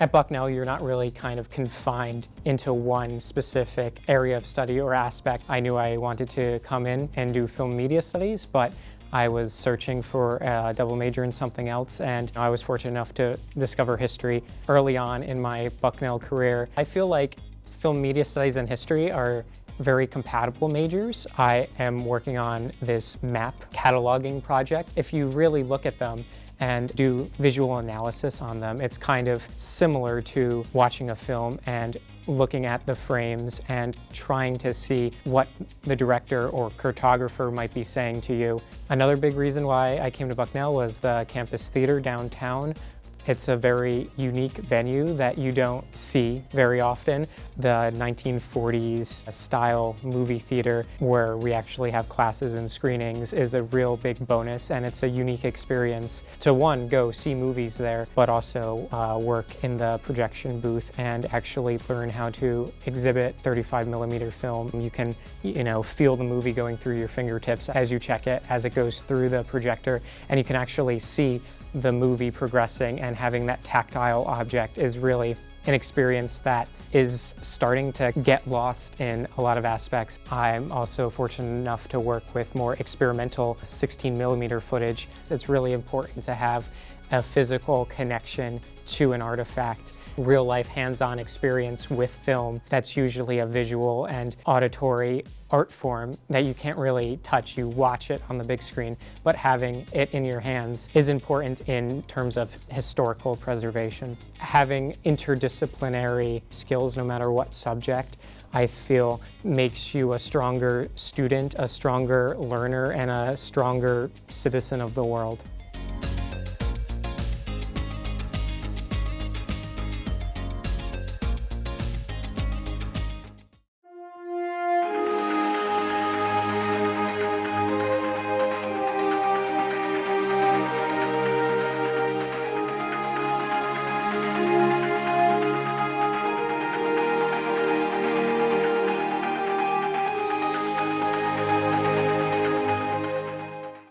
At Bucknell, you're not really kind of confined into one specific area of study or aspect. I knew I wanted to come in and do film media studies, but I was searching for a double major in something else, and I was fortunate enough to discover history early on in my Bucknell career. I feel like film media studies and history are very compatible majors. I am working on this map cataloging project. If you really look at them and do visual analysis on them, it's kind of similar to watching a film and looking at the frames and trying to see what the director or cartographer might be saying to you. Another big reason why I came to Bucknell was the campus theater downtown. It's a very unique venue that you don't see very often. The 1940s style movie theater where we actually have classes and screenings is a real big bonus, and it's a unique experience to, one, go see movies there, but also work in the projection booth and actually learn how to exhibit 35mm film. You can, feel the movie going through your fingertips as you check it, as it goes through the projector, and you can actually see the movie progressing, and having that tactile object is really an experience that is starting to get lost in a lot of aspects. I'm also fortunate enough to work with more experimental 16mm footage. It's really important to have a physical connection to an artifact. Real life hands-on experience with film that's usually a visual and auditory art form that you can't really touch. You watch it on the big screen, but having it in your hands is important in terms of historical preservation. Having interdisciplinary skills, no matter what subject, I feel makes you a stronger student, a stronger learner, and a stronger citizen of the world.